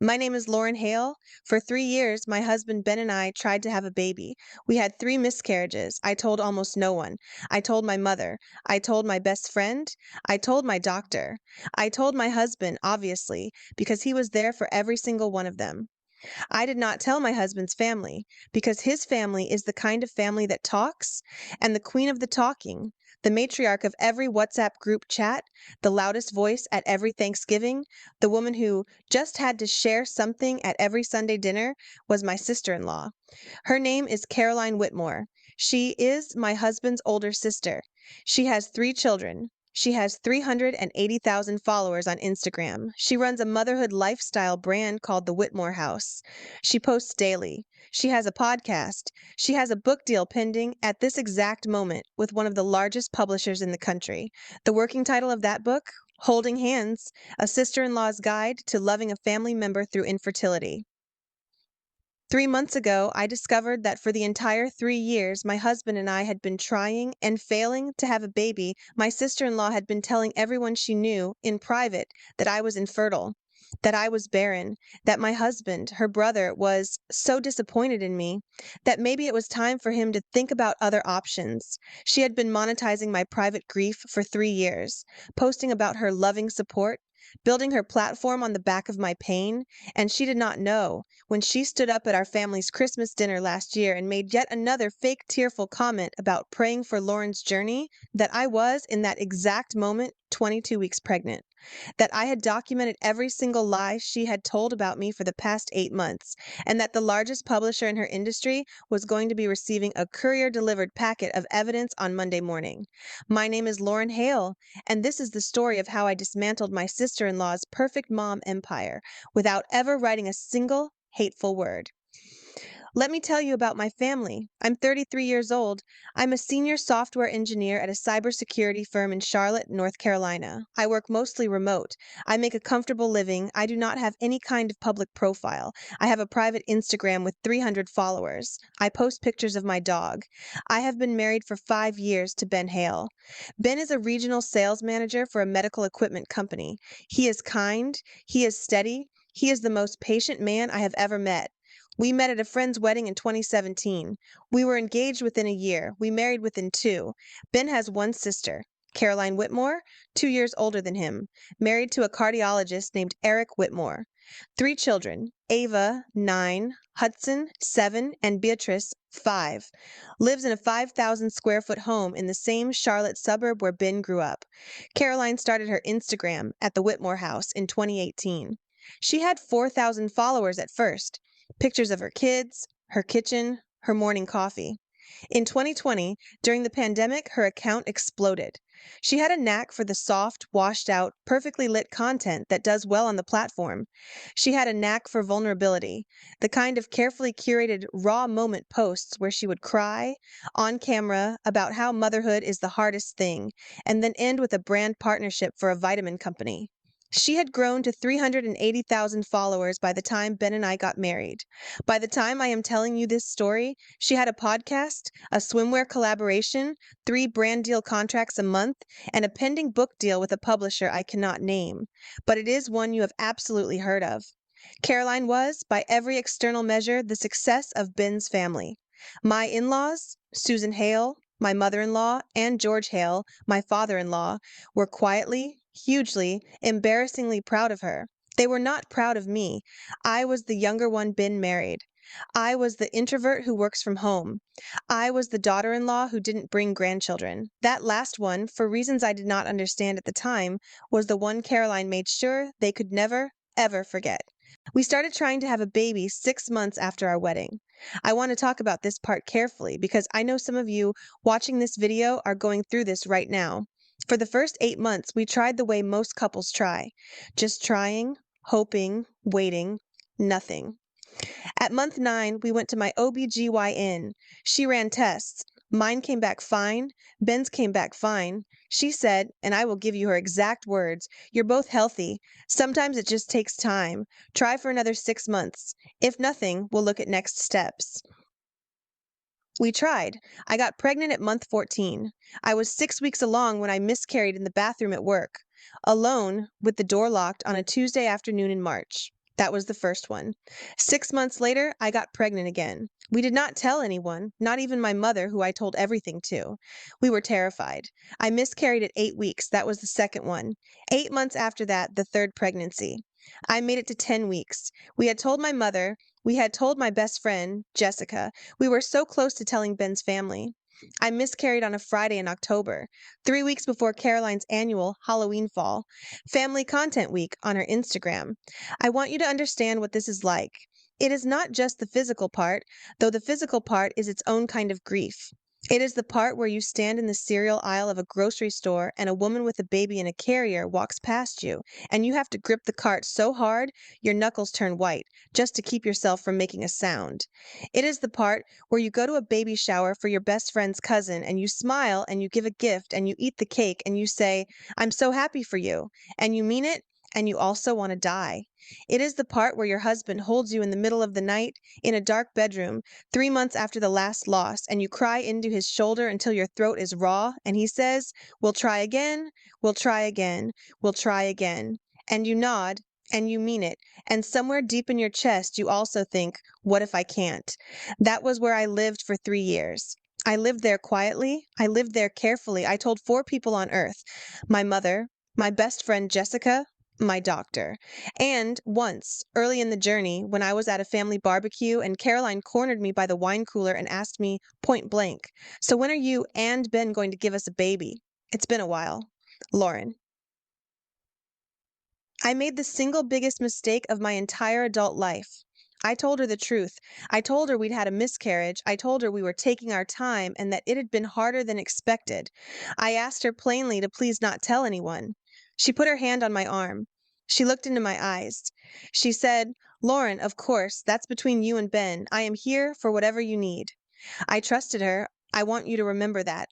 My name is Lauren Hale. For 3 years, my husband Ben and I tried to have a baby. We had 3 miscarriages. I told almost no one. I told my mother. I told my best friend. I told my doctor. I told my husband, obviously, because he was there for every single one of them. I did not tell my husband's family because his family is the kind of family that talks, and the queen of the talking, the matriarch of every WhatsApp group chat, the loudest voice at every Thanksgiving, the woman who just had to share something at every Sunday dinner, was my sister in law. Her name is Caroline Whitmore. She is my husband's older sister. She has 3 children. She has 380,000 followers on Instagram. She runs a motherhood lifestyle brand called the Whitmore House. She posts daily. She has a podcast. She has a book deal pending at this exact moment with one of the largest publishers in the country. The working title of that book? Holding Hands, A Sister-in-Law's Guide to Loving a Family Member Through Infertility. 3 months ago, I discovered that for the entire 3 years my husband and I had been trying and failing to have a baby. My sister in law had been telling everyone she knew in private that I was infertile, that I was barren, that my husband, her brother, was so disappointed in me that maybe it was time for him to think about other options. She had been monetizing my private grief for 3 years, posting about her loving support, building her platform on the back of my pain, and she did not know when she stood up at our family's Christmas dinner last year and made yet another fake tearful comment about praying for Lauren's journey, that I was, in that exact moment, 22 weeks pregnant. That I had documented every single lie she had told about me for the past 8 months, and that the largest publisher in her industry was going to be receiving a courier-delivered packet of evidence on Monday morning. My name is Lauren Hale, and this is the story of how I dismantled my sister-in-law's perfect mom empire without ever writing a single hateful word. Let me tell you about my family. I'm 33 years old. I'm a senior software engineer at a cybersecurity firm in Charlotte, North Carolina. I work mostly remote. I make a comfortable living. I do not have any kind of public profile. I have a private Instagram with 300 followers. I post pictures of my dog. I have been married for 5 years to Ben Hale. Ben is a regional sales manager for a medical equipment company. He is kind. He is steady. He is the most patient man I have ever met. We met at a friend's wedding in 2017. We were engaged within a year. We married within 2. Ben has one sister, Caroline Whitmore, 2 years older than him, married to a cardiologist named Eric Whitmore. 3 children, Ava, 9, Hudson, 7, and Beatrice, 5. Lives in a 5,000 square foot home in the same Charlotte suburb where Ben grew up. Caroline started her Instagram at the Whitmore House in 2018. She had 4,000 followers at first. Pictures of her kids, her kitchen, her morning coffee. In 2020, during the pandemic, her account exploded. She had a knack for the soft, washed out, perfectly lit content that does well on the platform. She had a knack for vulnerability, the kind of carefully curated raw moment posts where she would cry on camera about how motherhood is the hardest thing, and then end with a brand partnership for a vitamin company. She had grown to 380,000 followers by the time Ben and I got married. By the time I am telling you this story, she had a podcast, a swimwear collaboration, 3 brand deal contracts a month, and a pending book deal with a publisher I cannot name. But it is one you have absolutely heard of. Caroline was, by every external measure, the success of Ben's family. My in-laws, Susan Hale, my mother-in-law, and George Hale, my father-in-law, were quietly, hugely, embarrassingly proud of her. They were not proud of me. I was the younger one Ben married. I was the introvert who works from home. I was the daughter-in-law who didn't bring grandchildren. That last one, for reasons I did not understand at the time, was the one Caroline made sure they could never, ever forget. We started trying to have a baby 6 months after our wedding. I want to talk about this part carefully because I know some of you watching this video are going through this right now. For the first 8 months, we tried the way most couples try. Just trying, hoping, waiting, nothing. At month 9, we went to my OBGYN. She ran tests. Mine came back fine. Ben's came back fine. She said, and I will give you her exact words, "You're both healthy. Sometimes it just takes time. Try for another 6 months. If nothing, we'll look at next steps." We tried. I got pregnant at month 14. I was 6 weeks along when I miscarried in the bathroom at work, alone with the door locked on a Tuesday afternoon in March. That was the first one. 6 months later, I got pregnant again. We did not tell anyone, not even my mother, who I told everything to. We were terrified. I miscarried at 8 weeks. That was the second one. 8 months after that, the third pregnancy. I made it to 10 weeks. We had told my mother. We had told my best friend, Jessica. We were so close to telling Ben's family. I miscarried on a Friday in October, 3 weeks before Caroline's annual Halloween Fall, Family Content Week on her Instagram. I want you to understand what this is like. It is not just the physical part, though the physical part is its own kind of grief. It is the part where you stand in the cereal aisle of a grocery store and a woman with a baby in a carrier walks past you, and you have to grip the cart so hard your knuckles turn white just to keep yourself from making a sound. It is the part where you go to a baby shower for your best friend's cousin and you smile and you give a gift and you eat the cake and you say, "I'm so happy for you," and you mean it and you also want to die. It is the part where your husband holds you in the middle of the night in a dark bedroom 3 months after the last loss, and you cry into his shoulder until your throat is raw, and he says, "We'll try again, we'll try again, we'll try again." And you nod, and you mean it, and somewhere deep in your chest you also think, "What if I can't?" That was where I lived for 3 years. I lived there quietly. I lived there carefully. I told 4 people on earth: my mother, my best friend Jessica, my doctor. And once, early in the journey, when I was at a family barbecue and Caroline cornered me by the wine cooler and asked me point blank, "So when are you and Ben going to give us a baby?" It's been a while. Lauren. I made the single biggest mistake of my entire adult life. I told her the truth. I told her we'd had a miscarriage. I told her we were taking our time and that it had been harder than expected. I asked her plainly to please not tell anyone. She put her hand on my arm. She looked into my eyes. She said, "Lauren, of course, that's between you and Ben. I am here for whatever you need." I trusted her. I want you to remember that.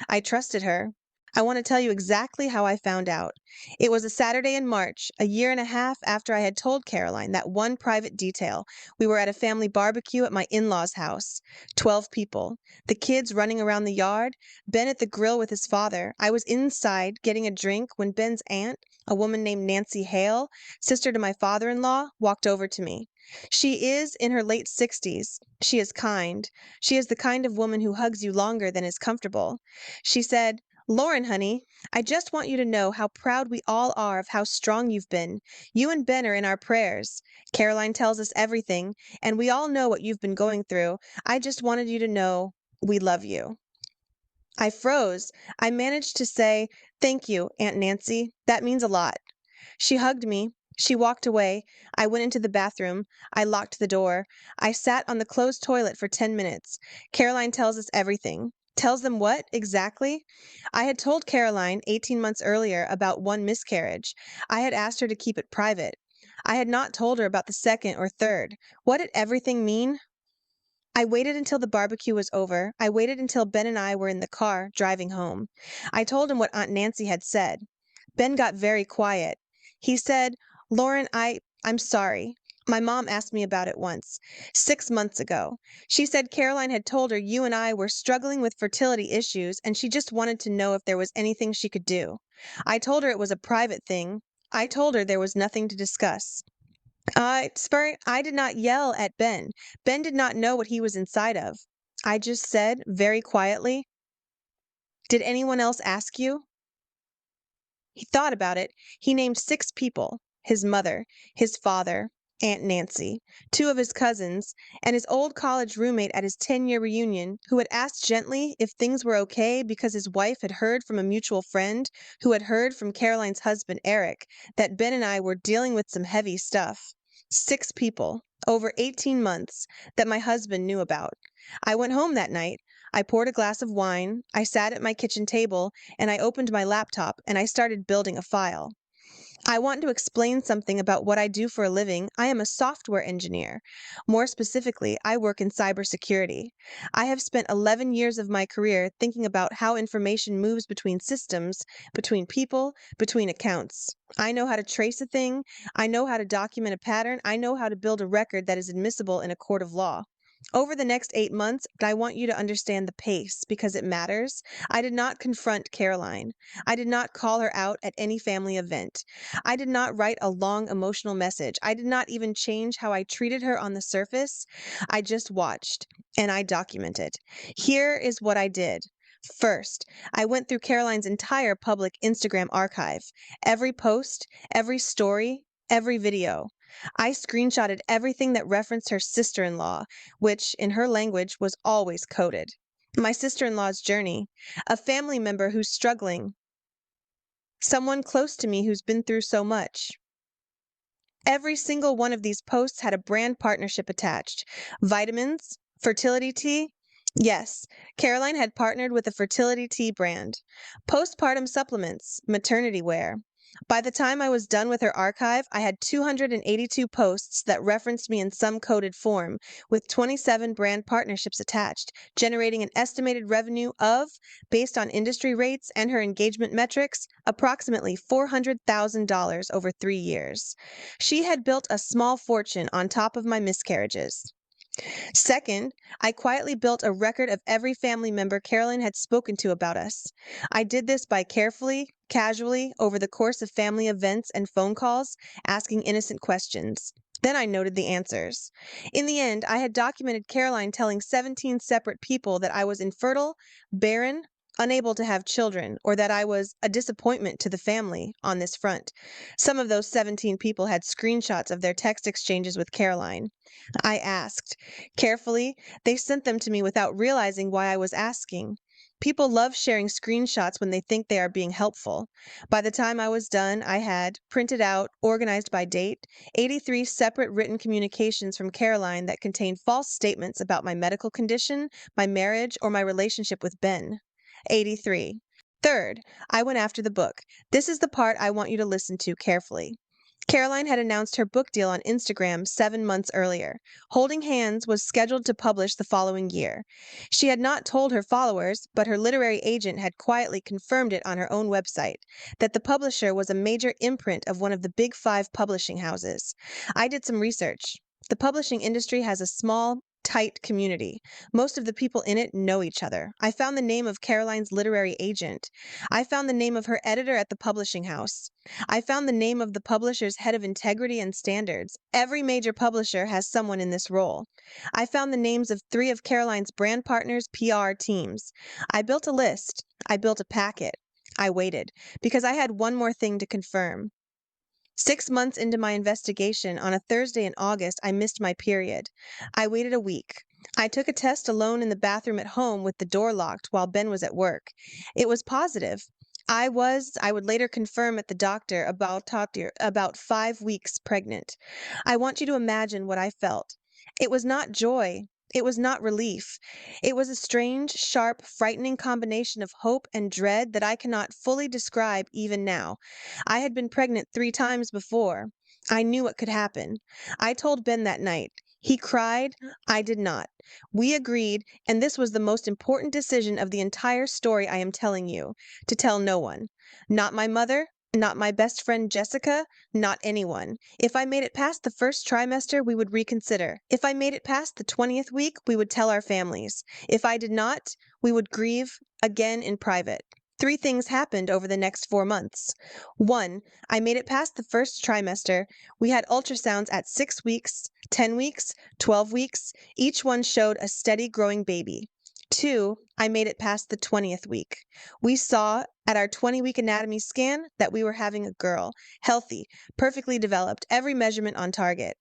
I trusted her. I want to tell you exactly how I found out. It was a Saturday in March, a year and a half after I had told Caroline that one private detail. We were at a family barbecue at my in-laws' house. 12 people. The kids running around the yard. Ben at the grill with his father. I was inside getting a drink when Ben's aunt, a woman named Nancy Hale, sister to my father-in-law, walked over to me. She is in her late 60s. She is kind. She is the kind of woman who hugs you longer than is comfortable. She said, "Lauren, honey, I just want you to know how proud we all are of how strong you've been. You and Ben are in our prayers. Caroline tells us everything, and we all know what you've been going through. I just wanted you to know we love you." I froze. I managed to say, "Thank you, Aunt Nancy. That means a lot." She hugged me. She walked away. I went into the bathroom. I locked the door. I sat on the closed toilet for 10 minutes. Caroline tells us everything. Tells them what, exactly? I had told Caroline 18 months earlier about one miscarriage. I had asked her to keep it private. I had not told her about the second or third. What did everything mean? I waited until the barbecue was over. I waited until Ben and I were in the car driving home. I told him what Aunt Nancy had said. Ben got very quiet. He said, "Lauren, I'm sorry. My mom asked me about it once, 6 months ago. She said Caroline had told her you and I were struggling with fertility issues, and she just wanted to know if there was anything she could do. I told her it was a private thing. I told her there was nothing to discuss." I did not yell at Ben. Ben did not know what he was inside of. I just said, very quietly, "Did anyone else ask you?" He thought about it. He named 6 people: his mother, his father, Aunt Nancy, 2 of his cousins, and his old college roommate at his 10-year reunion, who had asked gently if things were okay because his wife had heard from a mutual friend who had heard from Caroline's husband, Eric, that Ben and I were dealing with some heavy stuff. 6 people, over 18 months, that my husband knew about. I went home that night. I poured a glass of wine. I sat at my kitchen table, and I opened my laptop, and I started building a file. I want to explain something about what I do for a living. I am a software engineer. More specifically, I work in cybersecurity. I have spent 11 years of my career thinking about how information moves between systems, between people, between accounts. I know how to trace a thing. I know how to document a pattern. I know how to build a record that is admissible in a court of law. Over the next 8 months, I want you to understand the pace because it matters. I did not confront Caroline. I did not call her out at any family event. I did not write a long emotional message. I did not even change how I treated her on the surface. I just watched and I documented. Here is what I did. First, I went through Caroline's entire public Instagram archive, every post, every story, every video. I screenshotted everything that referenced her sister in law, which, in her language, was always coded. My sister in law's journey, a family member who's struggling, someone close to me who's been through so much. Every single one of these posts had a brand partnership attached. Vitamins, fertility tea. Yes, Caroline had partnered with a fertility tea brand. Postpartum supplements, maternity wear. By the time I was done with her archive, I had 282 posts that referenced me in some coded form, with 27 brand partnerships attached, generating an estimated revenue of, based on industry rates and her engagement metrics, approximately $400,000 over 3 years. She had built a small fortune on top of my miscarriages. Second, I quietly built a record of every family member Caroline had spoken to about us. I did this by carefully, casually, over the course of family events and phone calls, asking innocent questions. Then I noted the answers. In the end, I had documented Caroline telling 17 separate people that I was infertile, barren, unable to have children, or that I was a disappointment to the family on this front. Some of those 17 people had screenshots of their text exchanges with Caroline. I asked. Carefully, they sent them to me without realizing why I was asking. People love sharing screenshots when they think they are being helpful. By the time I was done, I had, printed out, organized by date, 83 separate written communications from Caroline that contained false statements about my medical condition, my marriage, or my relationship with Ben. 83. Third, I went after the book. This is the part I want you to listen to carefully. Caroline had announced her book deal on Instagram 7 months earlier. Holding Hands was scheduled to publish the following year. She had not told her followers, but her literary agent had quietly confirmed it on her own website, that the publisher was a major imprint of one of the big 5 publishing houses. I did some research. The publishing industry has a small, tight community. Most of the people in it know each other. I found the name of Caroline's literary agent. I found the name of her editor at the publishing house. I found the name of the publisher's head of integrity and standards. Every major publisher has someone in this role. I found the names of 3 of Caroline's brand partners' PR teams. I built a list. I built a packet. I waited, because I had one more thing to confirm. 6 months into my investigation, on a Thursday in August, I missed my period. I waited a week. I took a test alone in the bathroom at home with the door locked while Ben was at work. It was positive. I would later confirm at the doctor, about 5 weeks pregnant. I want you to imagine what I felt. It was not joy. It was not relief. It was a strange, sharp, frightening combination of hope and dread that I cannot fully describe even now. I had been pregnant 3 times before. I knew what could happen. I told Ben that night. He cried. I did not. We agreed, and this was the most important decision of the entire story I am telling you, to tell no one. Not my mother, not my best friend Jessica, not anyone. If I made it past the first trimester, we would reconsider. If I made it past the 20th week, we would tell our families. If I did not, we would grieve again in private. 3 things happened over the next 4 months. 1, I made it past the first trimester. We had ultrasounds at 6 weeks, 10 weeks, 12 weeks. Each one showed a steady growing baby. 2, I made it past the 20th week. We saw at our 20-week anatomy scan that we were having a girl, healthy, perfectly developed, every measurement on target.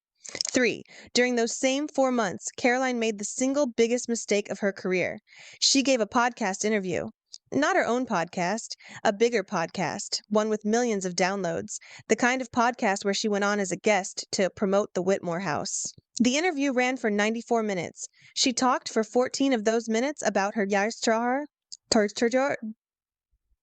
3, during those same 4 months, Caroline made the single biggest mistake of her career. She gave a podcast interview. Not her own podcast, a bigger podcast, one with millions of downloads, the kind of podcast where she went on as a guest to promote the Whitmore House. The interview ran for 94 minutes. She talked for 14 of those minutes about her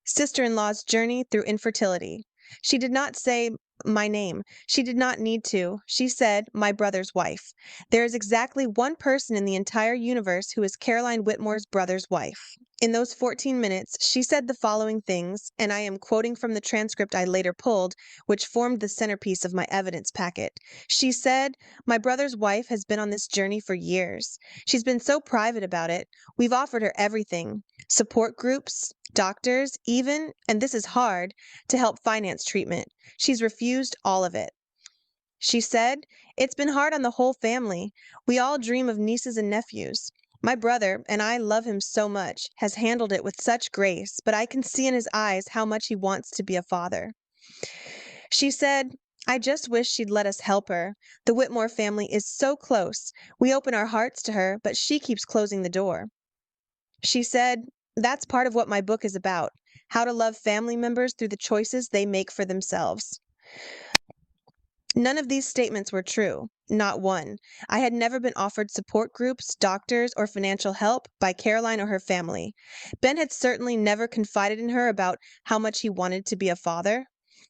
sister-in-law's journey through infertility. She did not say my name. She did not need to. She said, my brother's wife. There is exactly one person in the entire universe who is Caroline Whitmore's brother's wife. In those 14 minutes, she said the following things, and I am quoting from the transcript I later pulled, which formed the centerpiece of my evidence packet. She said, "My brother's wife has been on this journey for years. She's been so private about it. We've offered her everything, support groups, doctors, even, and this is hard, to help finance treatment. She's refused all of it." She said, "It's been hard on the whole family. We all dream of nieces and nephews. My brother, and I love him so much, has handled it with such grace, but I can see in his eyes how much he wants to be a father." She said, "I just wish she'd let us help her. The Whitmore family is so close. We open our hearts to her, but she keeps closing the door." She said, "That's part of what my book is about, how to love family members through the choices they make for themselves." None of these statements were true, not one. I had never been offered support groups, doctors, or financial help by Caroline or her family. Ben had certainly never confided in her about how much he wanted to be a father.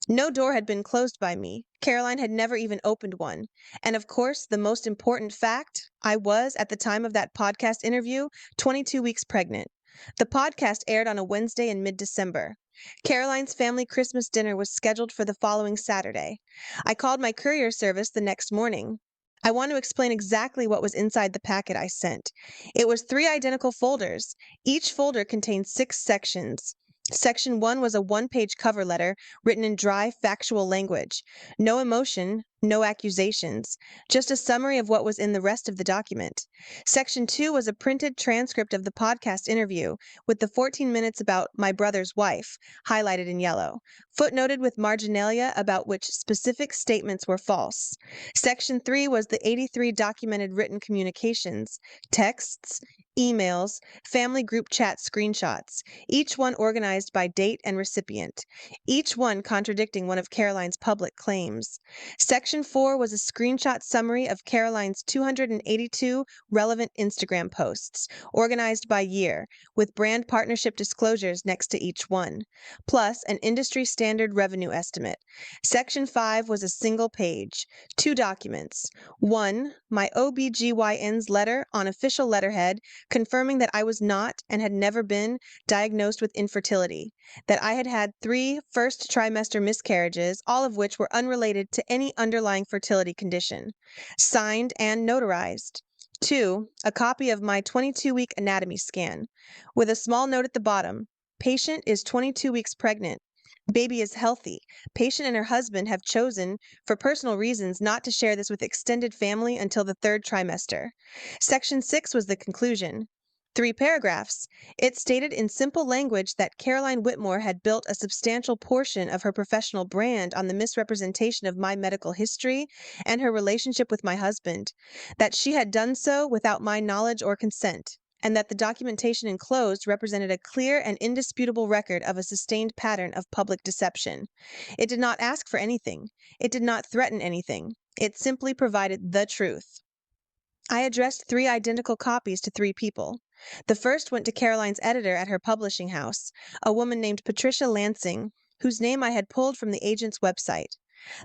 No door had been closed by me. Caroline had never even opened one. And of course, the most important fact, I was, at the time of that podcast interview, 22 weeks pregnant. The podcast aired on a Wednesday in mid-December. Caroline's family Christmas dinner was scheduled for the following Saturday. I called my courier service the next morning. I want to explain exactly what was inside the packet I sent. It was 3 identical folders. Each folder contained 6 sections. Section 1 was a one-page cover letter written in dry, factual language. No emotion, no accusations, just a summary of what was in the rest of the document. Section 2 was a printed transcript of the podcast interview with the 14 minutes about my brother's wife, highlighted in yellow, footnoted with marginalia about which specific statements were false. Section 3 was the 83 documented written communications, texts, emails, family group chat screenshots, each one organized by date and recipient, each one contradicting one of Caroline's public claims. Section 4 was a screenshot summary of Caroline's 282 relevant Instagram posts, organized by year, with brand partnership disclosures next to each one, plus an industry standard revenue estimate. Section 5 was a single page, 2 documents. One, my OBGYN's letter on official letterhead confirming that I was not and had never been diagnosed with infertility, that I had had 3 first trimester miscarriages, all of which were unrelated to any underlying fertility condition, signed and notarized. 2, a copy of my 22-week anatomy scan, with a small note at the bottom, "Patient is 22 weeks pregnant. Baby is healthy. Patient and her husband have chosen, for personal reasons, not to share this with extended family until the 3rd trimester." Section 6 was the conclusion. 3 paragraphs. It stated in simple language that Caroline Whitmore had built a substantial portion of her professional brand on the misrepresentation of my medical history and her relationship with my husband, that she had done so without my knowledge or consent, and that the documentation enclosed represented a clear and indisputable record of a sustained pattern of public deception. It did not ask for anything. It did not threaten anything. It simply provided the truth. I addressed 3 identical copies to 3 people. The first went to Caroline's editor at her publishing house, a woman named Patricia Lansing, whose name I had pulled from the agent's website.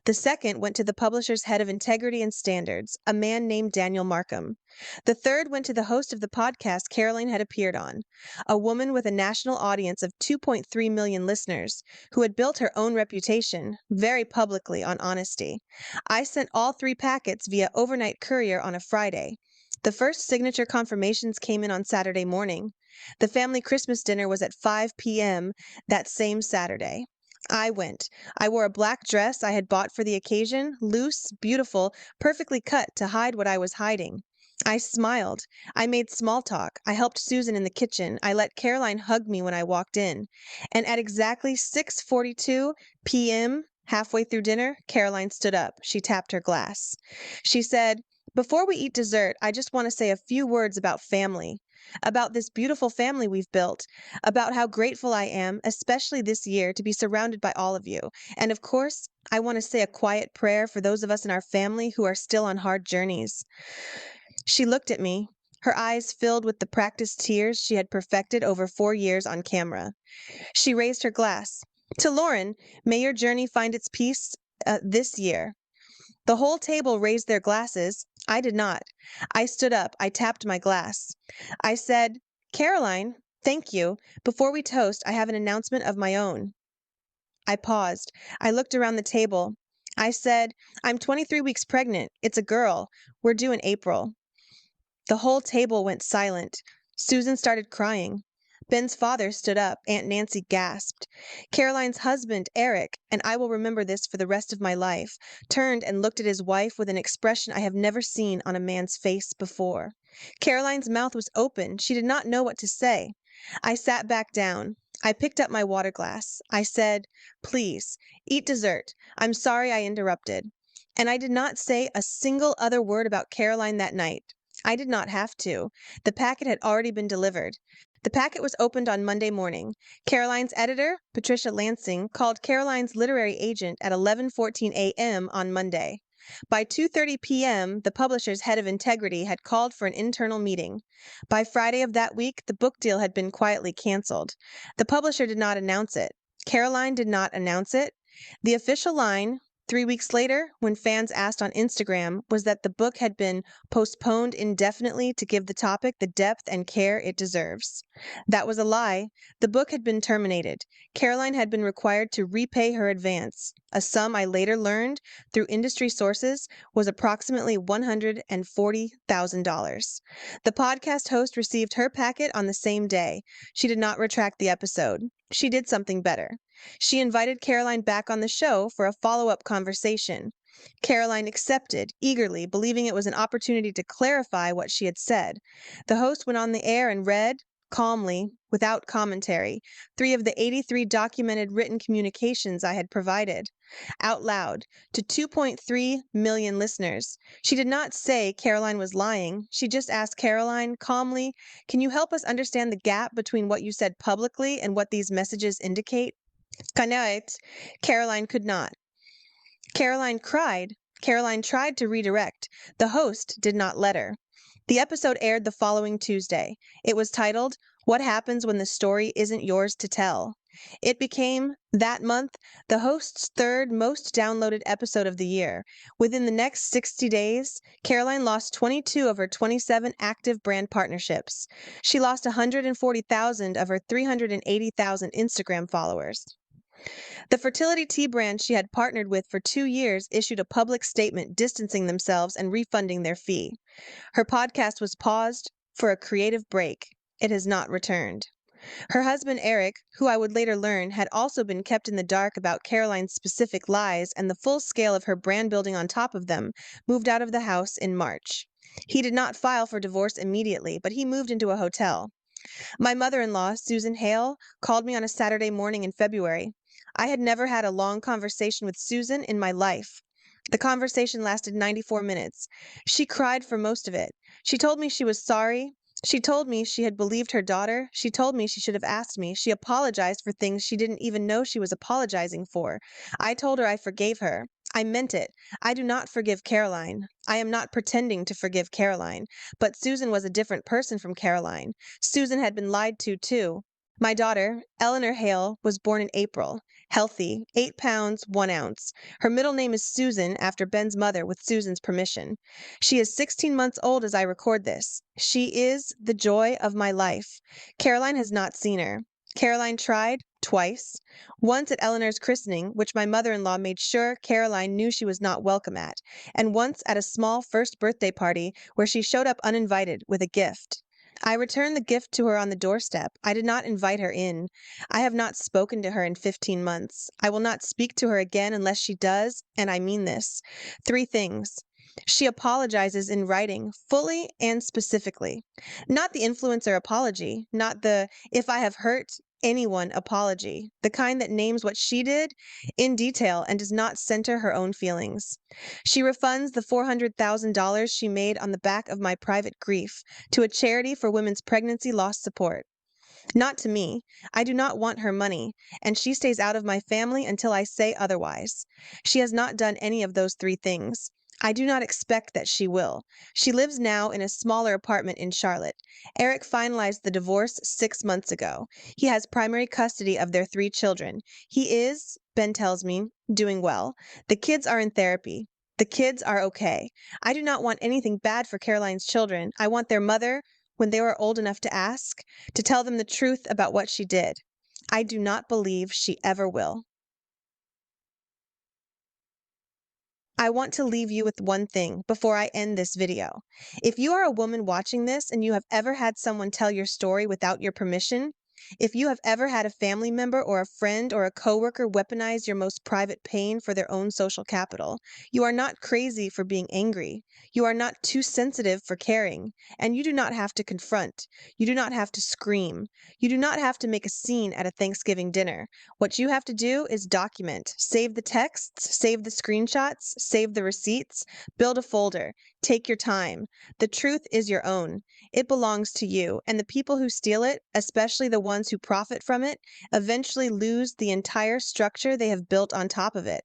The second went to the publisher's head of integrity and standards, a man named Daniel Markham. The third went to the host of the podcast Caroline had appeared on, a woman with a national audience of 2.3 million listeners, who had built her own reputation, very publicly, on honesty. I sent all 3 packets via overnight courier on a Friday. The first signature confirmations came in on Saturday morning. The family Christmas dinner was at 5 p.m. that same Saturday. I went. I wore a black dress I had bought for the occasion, loose, beautiful, perfectly cut to hide what I was hiding. I smiled. I made small talk. I helped Susan in the kitchen. I let Caroline hug me when I walked in. And at exactly 6:42 p.m., halfway through dinner, Caroline stood up. She tapped her glass. She said, "Before we eat dessert, I just want to say a few words about family, about this beautiful family we've built, about how grateful I am, especially this year, to be surrounded by all of you. And of course, I want to say a quiet prayer for those of us in our family who are still on hard journeys." She looked at me, her eyes filled with the practiced tears she had perfected over 4 years on camera. She raised her glass. "To Lauren, may your journey find its peace this year." The whole table raised their glasses. I did not. I stood up. I tapped my glass. I said, "Caroline, Thank you. Before we toast, I have an announcement of my own. I paused. I looked around the table. I said, I'm 23 weeks pregnant. It's a girl. We're due in April. The whole table went silent. Susan started crying. Ben's father stood up. Aunt Nancy gasped. Caroline's husband, Eric, and I will remember this for the rest of my life, turned and looked at his wife with an expression I have never seen on a man's face before. Caroline's mouth was open. She did not know what to say. I sat back down. I picked up my water glass. I said, Please, eat dessert. I'm sorry I interrupted. And I did not say a single other word about Caroline that night. I did not have to. The packet had already been delivered. The packet was opened on Monday morning. Caroline's editor, Patricia Lansing, called Caroline's literary agent at 11:14 a.m. on Monday. By 2:30 p.m., the publisher's head of integrity had called for an internal meeting. By Friday of that week, the book deal had been quietly canceled. The publisher did not announce it. Caroline did not announce it. The official line, 3 weeks later, when fans asked on Instagram, was that the book had been postponed indefinitely to give the topic the depth and care it deserves. That was a lie. The book had been terminated. Caroline had been required to repay her advance. A sum I later learned through industry sources was approximately $140,000. The podcast host received her packet on the same day. She did not retract the episode. She did something better. She invited Caroline back on the show for a follow-up conversation. Caroline accepted, eagerly, believing it was an opportunity to clarify what she had said. The host went on the air and read, calmly, without commentary, 3 of the 83 documented written communications I had provided, out loud, to 2.3 million listeners. She did not say Caroline was lying. She just asked Caroline, calmly, can you help us understand the gap between what you said publicly and what these messages indicate? Kanaet, Caroline could not. Caroline cried. Caroline tried to redirect. The host did not let her. The episode aired the following Tuesday. It was titled, What Happens When the Story Isn't Yours to Tell? It became, that month, the host's third most downloaded episode of the year. Within the next 60 days, Caroline lost 22 of her 27 active brand partnerships. She lost 140,000 of her 380,000 Instagram followers. The fertility tea brand she had partnered with for 2 years issued a public statement distancing themselves and refunding their fee. Her podcast was paused for a creative break. It has not returned. Her husband, Eric, who I would later learn had also been kept in the dark about Caroline's specific lies and the full scale of her brand building on top of them, moved out of the house in March. He did not file for divorce immediately, but he moved into a hotel. My mother-in-law, Susan Hale, called me on a Saturday morning in February. I had never had a long conversation with Susan in my life. The conversation lasted 94 minutes. She cried for most of it. She told me she was sorry. She told me she had believed her daughter. She told me she should have asked me. She apologized for things she didn't even know she was apologizing for. I told her I forgave her. I meant it. I do not forgive Caroline. I am not pretending to forgive Caroline. But Susan was a different person from Caroline. Susan had been lied to, too. My daughter, Eleanor Hale, was born in April. Healthy, 8 pounds, 1 ounce. Her middle name is Susan, after Ben's mother, with Susan's permission. She is 16 months old as I record this. She is the joy of my life. Caroline has not seen her. Caroline tried, twice. Once at Eleanor's christening, which my mother-in-law made sure Caroline knew she was not welcome at, and once at a small first birthday party where she showed up uninvited with a gift. I returned the gift to her on the doorstep. I did not invite her in. I have not spoken to her in 15 months. I will not speak to her again unless she does, and I mean this. 3 things. She apologizes in writing, fully and specifically. Not the influencer apology, not the if I have hurt anyone apology, the kind that names what she did in detail and does not center her own feelings. She refunds the $400,000 she made on the back of my private grief to a charity for women's pregnancy loss support. Not to me. I do not want her money, and she stays out of my family until I say otherwise. She has not done any of those 3 things. I do not expect that she will. She lives now in a smaller apartment in Charlotte. Eric finalized the divorce 6 months ago. He has primary custody of their 3 children. He is, Ben tells me, doing well. The kids are in therapy. The kids are okay. I do not want anything bad for Caroline's children. I want their mother, when they were old enough to ask, to tell them the truth about what she did. I do not believe she ever will. I want to leave you with one thing before I end this video. If you are a woman watching this and you have ever had someone tell your story without your permission, if you have ever had a family member or a friend or a coworker weaponize your most private pain for their own social capital, you are not crazy for being angry. You are not too sensitive for caring, and you do not have to confront. You do not have to scream. You do not have to make a scene at a Thanksgiving dinner. What you have to do is document, save the texts, save the screenshots, save the receipts, build a folder, take your time. The truth is your own. It belongs to you, and the people who steal it, especially the ones who profit from it, eventually lose the entire structure they have built on top of it.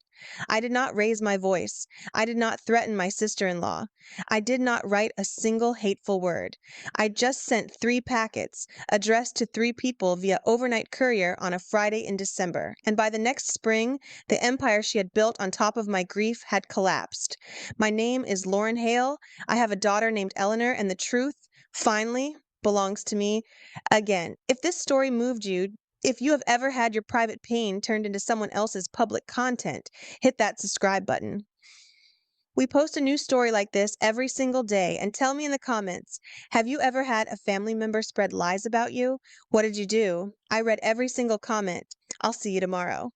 I did not raise my voice. I did not threaten my sister-in-law. I did not write a single hateful word. I just sent 3 packets addressed to 3 people via overnight courier on a Friday in December, and by the next spring, the empire she had built on top of my grief had collapsed. My name is Lauren Hale. I have a daughter named Eleanor, and the truth, finally, belongs to me again. If this story moved you, if you have ever had your private pain turned into someone else's public content, hit that subscribe button. We post a new story like this every single day, and tell me in the comments, have you ever had a family member spread lies about you? What did you do? I read every single comment. I'll see you tomorrow.